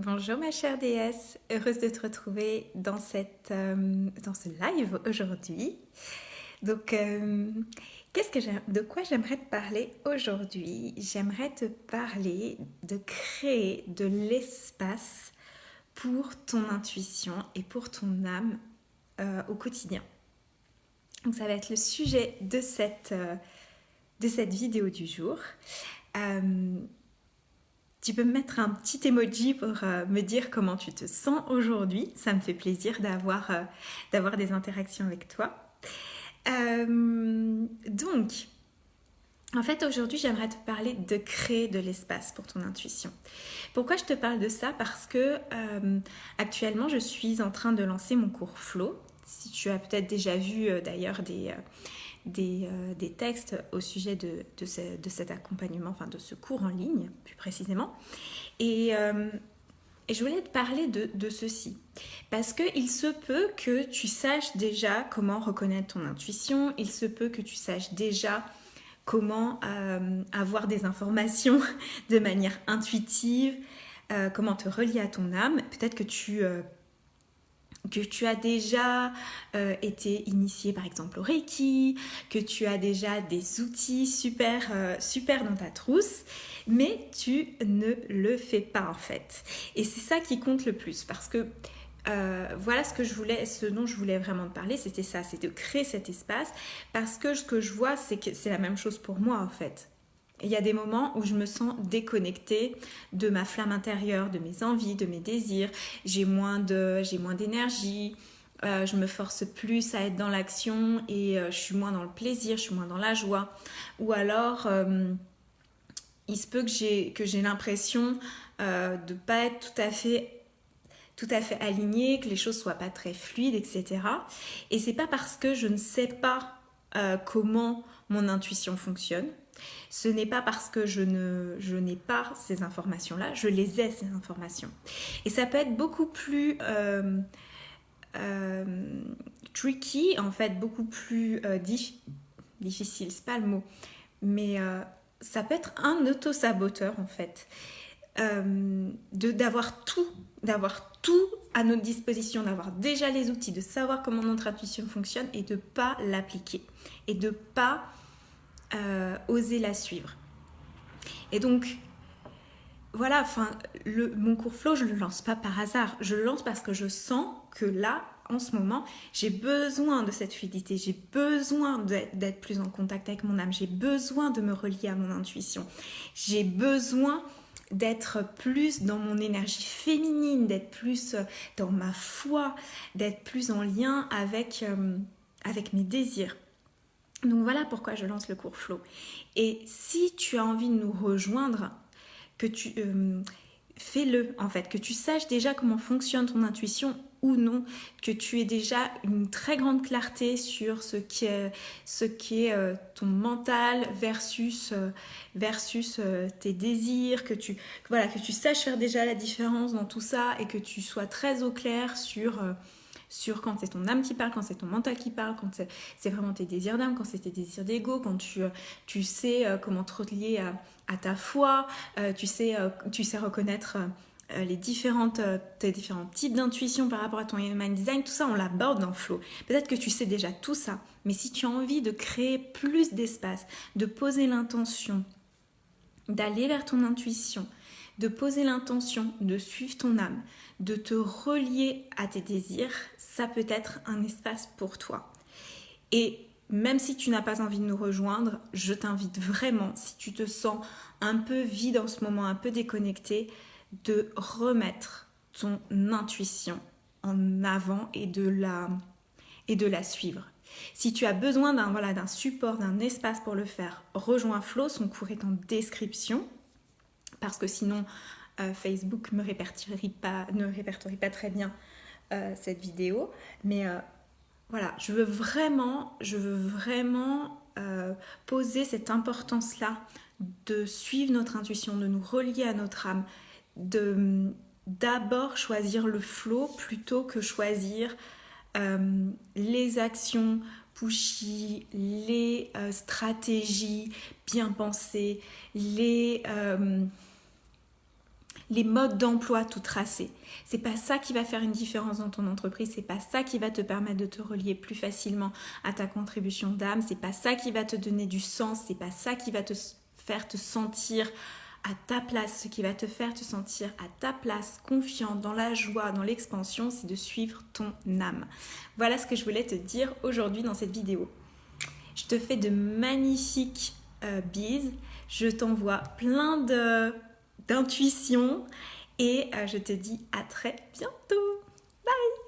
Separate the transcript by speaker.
Speaker 1: Bonjour ma chère déesse, heureuse de te retrouver dans ce live aujourd'hui. Donc, de quoi j'aimerais te parler aujourd'hui? J'aimerais te parler de créer de l'espace pour ton intuition et pour ton âme au quotidien. Donc, ça va être le sujet de cette vidéo du jour. Tu peux me mettre un petit emoji pour me dire comment tu te sens aujourd'hui. Ça me fait plaisir d'avoir des interactions avec toi. Donc, en fait, aujourd'hui, j'aimerais te parler de créer de l'espace pour ton intuition. Pourquoi je te parle de ça? Parce que actuellement, je suis en train de lancer mon cours Flow. Si tu as peut-être déjà vu d'ailleurs des textes au sujet de cet accompagnement, enfin de ce cours en ligne, plus précisément. Et je voulais te parler de ceci. Parce qu'il se peut que tu saches déjà comment reconnaître ton intuition, il se peut que tu saches déjà comment avoir des informations de manière intuitive, comment te relier à ton âme. Peut-être que tu as déjà été initié par exemple au Reiki, que tu as déjà des outils super dans ta trousse, mais tu ne le fais pas en fait. Et c'est ça qui compte le plus, parce que voilà ce dont je voulais vraiment te parler, c'était ça, c'est de créer cet espace, parce que ce que je vois, c'est que c'est la même chose pour moi en fait. Il y a des moments où je me sens déconnectée de ma flamme intérieure, de mes envies, de mes désirs. J'ai moins d'énergie. Je me force plus à être dans l'action et je suis moins dans le plaisir, je suis moins dans la joie. Ou alors, il se peut que j'ai l'impression de ne pas être tout à fait alignée, que les choses soient pas très fluides, etc. Et c'est pas parce que je ne sais pas comment mon intuition fonctionne. Ce n'est pas parce que je n'ai pas ces informations-là, je les ai ces informations. Et ça peut être beaucoup plus tricky, en fait, beaucoup plus difficile, c'est pas le mot, mais ça peut être un auto-saboteur en fait. D'avoir tout à notre disposition, d'avoir déjà les outils, de savoir comment notre intuition fonctionne et de ne pas l'appliquer et de ne pas oser la suivre. Et donc, voilà, mon cours Flow, je ne le lance pas par hasard. Je le lance parce que je sens que là, en ce moment, j'ai besoin de cette fluidité, j'ai besoin d'être plus en contact avec mon âme, j'ai besoin de me relier à mon intuition, j'ai besoin d'être plus dans mon énergie féminine, d'être plus dans ma foi, d'être plus en lien avec mes désirs. Donc voilà pourquoi je lance le cours Flow. Et si tu as envie de nous rejoindre, que tu fais-le en fait, que tu saches déjà comment fonctionne ton intuition ou non, que tu aies déjà une très grande clarté sur ce qui est ton mental versus tes désirs, que tu saches faire déjà la différence dans tout ça et que tu sois très au clair sur quand c'est ton âme qui parle, quand c'est ton mental qui parle, quand c'est vraiment tes désirs d'âme, quand c'est tes désirs d'ego, quand tu sais comment te relier à ta foi, tu sais reconnaître tes différents types d'intuition par rapport à ton human design, tout ça on l'aborde dans Flow. Peut-être que tu sais déjà tout ça, mais si tu as envie de créer plus d'espace, de poser l'intention, d'aller vers ton intuition, de poser l'intention de suivre ton âme, de te relier à tes désirs, ça peut être un espace pour toi. Et même si tu n'as pas envie de nous rejoindre, je t'invite vraiment, si tu te sens un peu vide en ce moment, un peu déconnecté, de remettre ton intuition en avant et de la suivre. Si tu as besoin d'un support, d'un espace pour le faire, rejoins Flow, son cours est en description, parce que sinon Facebook ne répertorie pas très bien cette vidéo. Mais voilà, je veux vraiment poser cette importance-là de suivre notre intuition, de nous relier à notre âme, d'abord choisir le flow plutôt que choisir les actions pushy, les stratégies bien pensées, les les modes d'emploi tout tracés. C'est pas ça qui va faire une différence dans ton entreprise, c'est pas ça qui va te permettre de te relier plus facilement à ta contribution d'âme, c'est pas ça qui va te donner du sens, c'est pas ça qui va te faire te sentir à ta place. Ce qui va te faire te sentir à ta place, confiante, dans la joie, dans l'expansion, c'est de suivre ton âme. Voilà ce que je voulais te dire aujourd'hui dans cette vidéo. Je te fais de magnifiques bises, je t'envoie plein d'intuitions et je te dis à très bientôt. Bye!